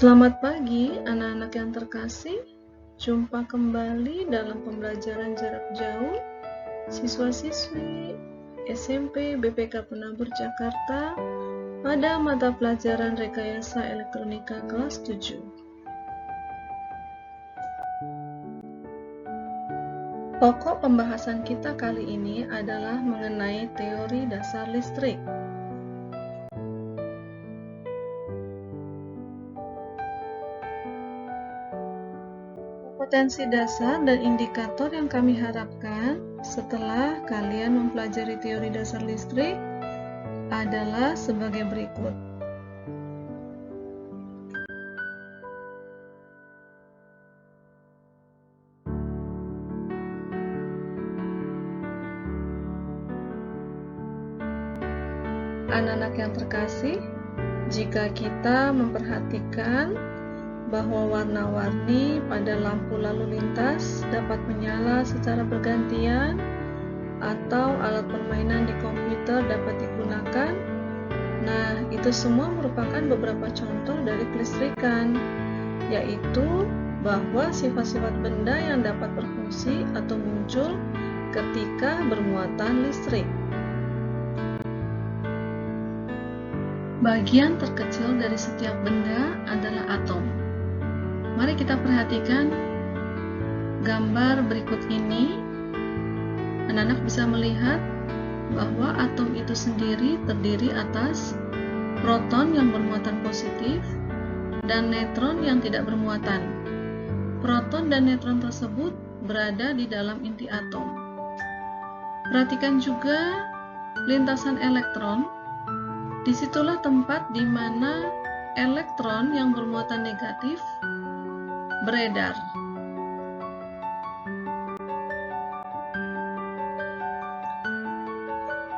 Selamat pagi anak-anak yang terkasih. Jumpa kembali dalam pembelajaran jarak jauh siswa-siswi SMP BPK Penabur Jakarta pada mata pelajaran Rekayasa Elektronika kelas 7. Pokok pembahasan kita kali ini adalah mengenai teori dasar listrik. Potensi dasar dan indikator yang kami harapkan setelah kalian mempelajari teori dasar listrik adalah sebagai berikut. Anak-anak yang terkasih, jika kita memperhatikan bahwa warna-warni pada lampu lalu lintas dapat menyala secara bergantian atau alat permainan di komputer dapat digunakan. Nah, itu semua merupakan beberapa contoh dari kelistrikan, yaitu bahwa sifat-sifat benda yang dapat berfungsi atau muncul ketika bermuatan listrik. Bagian terkecil dari setiap benda adalah atom. Mari kita perhatikan gambar berikut ini. Anak-anak bisa melihat bahwa atom itu sendiri terdiri atas proton yang bermuatan positif dan neutron yang tidak bermuatan. Proton dan neutron tersebut berada di dalam inti atom. Perhatikan juga lintasan elektron. Disitulah tempat di mana elektron yang bermuatan negatif beredar.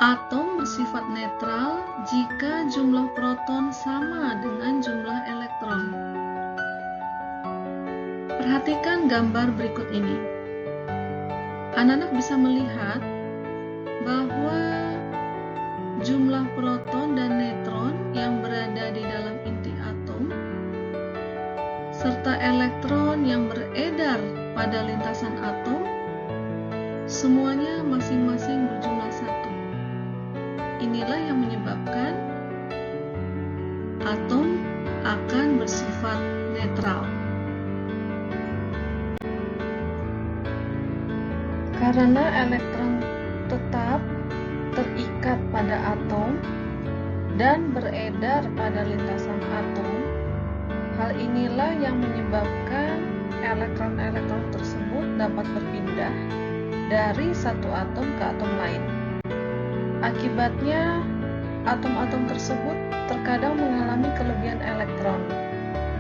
Atom bersifat netral jika jumlah proton sama dengan jumlah elektron. Perhatikan gambar berikut ini. Anak-anak bisa melihat bahwa jumlah proton dan neutron yang berada di dalam inti atom serta elektron yang beredar pada lintasan atom semuanya masing-masing berjumlah 1. Inilah yang menyebabkan atom akan bersifat netral. Karena elektron tetap terikat pada atom dan beredar pada lintasan atom, hal inilah yang menyebabkan elektron-elektron tersebut dapat berpindah dari satu atom ke atom lain. Akibatnya, atom-atom tersebut terkadang mengalami kelebihan elektron,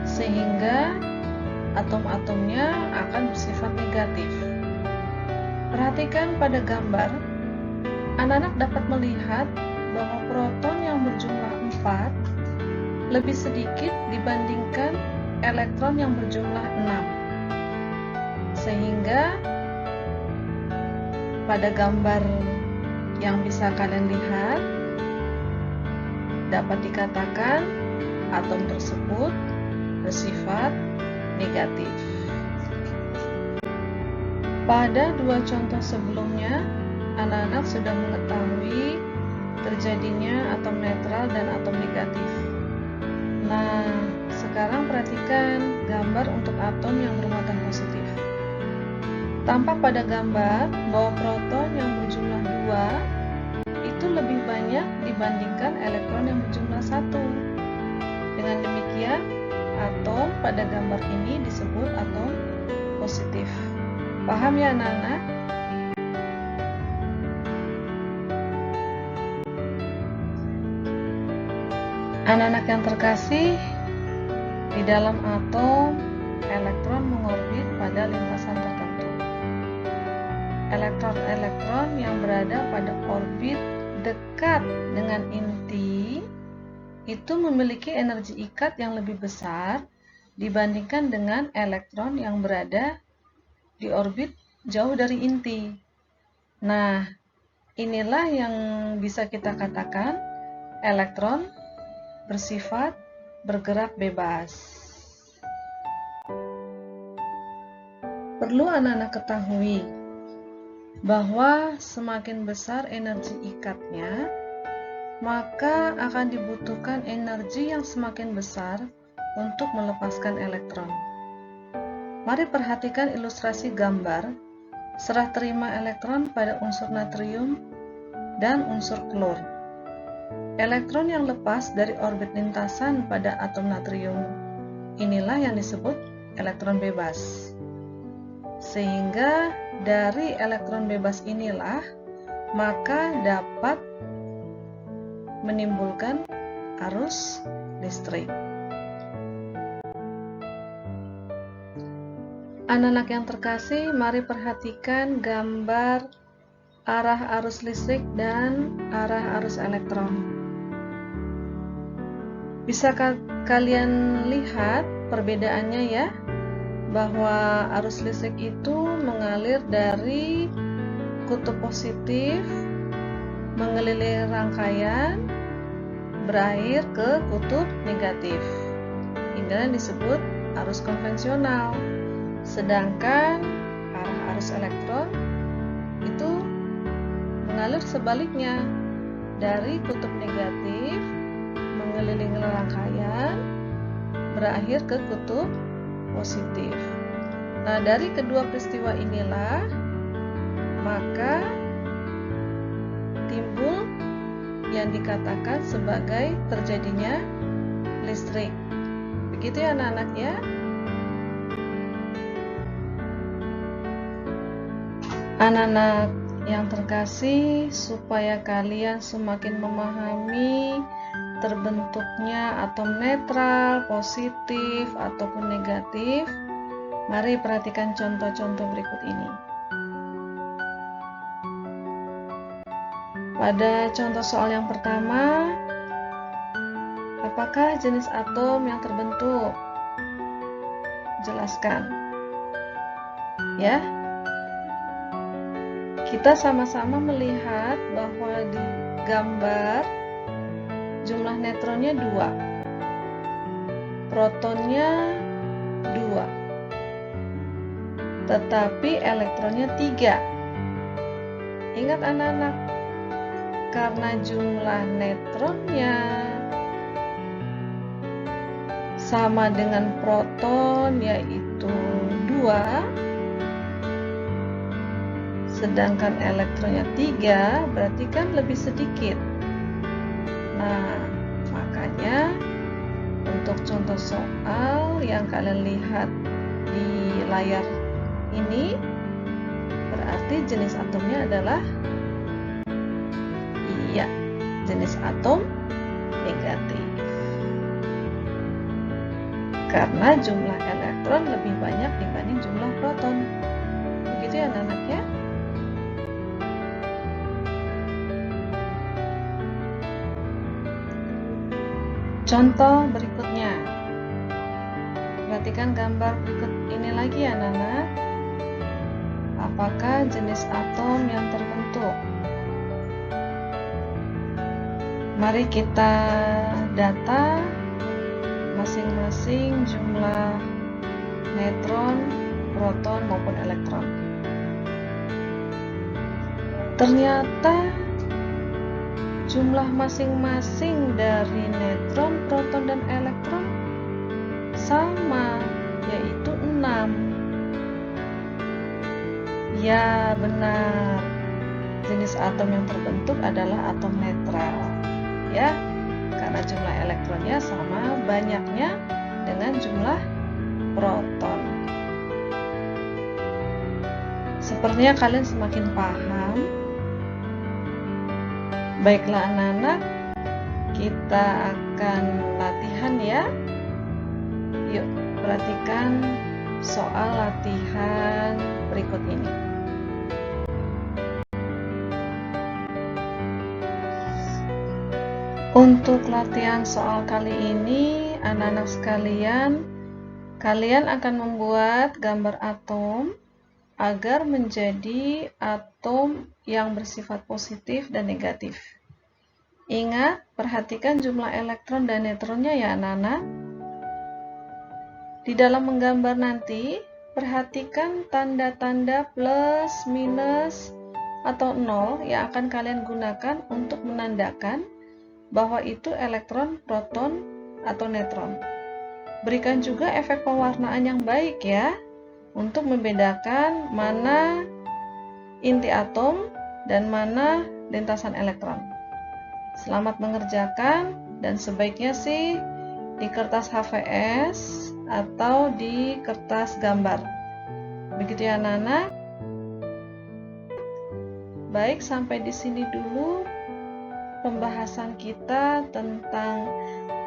sehingga atom-atomnya akan bersifat negatif. Perhatikan pada gambar. Anak-anak dapat melihat bahwa proton yang berjumlah 4 lebih sedikit dibandingkan elektron yang berjumlah 6. Sehingga pada gambar yang bisa kalian lihat dapat dikatakan atom tersebut bersifat negatif. Pada dua contoh sebelumnya, anak-anak sudah mengetahui terjadinya atom netral dan atom negatif. Nah, sekarang perhatikan gambar untuk atom yang bermuatan positif. Tampak pada gambar bahwa proton yang berjumlah 2 itu lebih banyak dibandingkan elektron yang berjumlah 1. Dengan demikian, atom pada gambar ini disebut atom positif. Paham ya anak-anak? Anak-anak yang terkasih, di dalam atom, elektron mengorbit pada lintasan tertentu. Elektron-elektron yang berada pada orbit dekat dengan inti itu memiliki energi ikat yang lebih besar dibandingkan dengan elektron yang berada di orbit jauh dari inti. Nah, inilah yang bisa kita katakan elektron bersifat bergerak bebas. Perlu anak-anak ketahui bahwa semakin besar energi ikatnya, maka akan dibutuhkan energi yang semakin besar untuk melepaskan elektron. Mari perhatikan ilustrasi gambar serah terima elektron pada unsur natrium dan unsur klor. Elektron yang lepas dari orbit lintasan pada atom natrium inilah yang disebut elektron bebas. Sehingga dari elektron bebas inilah maka dapat menimbulkan arus listrik. Anak-anak yang terkasih, mari perhatikan gambar arah arus listrik dan arah arus elektron. Bisa kalian lihat perbedaannya ya, bahwa arus listrik itu mengalir dari kutub positif, mengelilingi rangkaian, berakhir ke kutub negatif. Inilah yang disebut arus konvensional. Sedangkan arah arus elektron itu mengalir sebaliknya, dari kutub negatif mengelilingi rangkaian, berakhir ke kutub positif. Nah, dari kedua peristiwa inilah maka timbul yang dikatakan sebagai terjadinya listrik. Begitu ya anak-anak ya. Anak-anak yang terkasih, supaya kalian semakin memahami terbentuknya atom netral, positif, ataupun negatif, mari perhatikan contoh-contoh berikut ini. Pada contoh soal yang pertama, apakah jenis atom yang terbentuk? Jelaskan. Ya. Kita sama-sama melihat bahwa di gambar jumlah neutronnya 2, protonnya 2, tetapi elektronnya 3. Ingat anak-anak, karena jumlah neutronnya sama dengan proton yaitu 2, sedangkan elektronnya 3, berarti kan lebih sedikit. Nah, makanya untuk contoh soal yang kalian lihat di layar ini, berarti jenis atomnya adalah jenis atom negatif. Karena jumlah elektron lebih banyak dibanding jumlah proton. Begitu ya anak-anak ya. Contoh berikutnya. Perhatikan gambar berikut ini lagi ya anak-anak. Apakah jenis atom yang terbentuk? Mari kita data masing-masing jumlah neutron, proton maupun elektron. Ternyata jumlah masing-masing dari neutron, proton, dan elektron sama, yaitu 6. Ya, benar. Jenis atom yang terbentuk adalah atom netral. Ya, karena jumlah elektronnya sama banyaknya dengan jumlah proton. Sepertinya kalian semakin paham. Baiklah anak-anak, kita akan latihan ya. Yuk, perhatikan soal latihan berikut ini. Untuk latihan soal kali ini, anak-anak sekalian, kalian akan membuat gambar atom agar menjadi atom yang bersifat positif dan negatif. Ingat, perhatikan jumlah elektron dan neutronnya ya anak-anak. Di dalam menggambar nanti, perhatikan tanda-tanda plus, minus, atau nol yang akan kalian gunakan untuk menandakan bahwa itu elektron, proton, atau neutron. Berikan juga efek pewarnaan yang baik ya, untuk membedakan mana inti atom dan mana lintasan elektron. Selamat mengerjakan, dan sebaiknya sih di kertas HVS atau di kertas gambar. Begitu ya anak-anak. Baik, sampai di sini dulu pembahasan kita tentang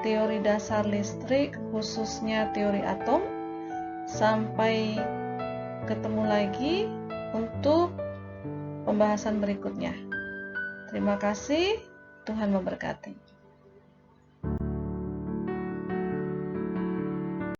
teori dasar listrik, khususnya teori atom. Sampai ketemu lagi untuk pembahasan berikutnya. Terima kasih, Tuhan memberkati.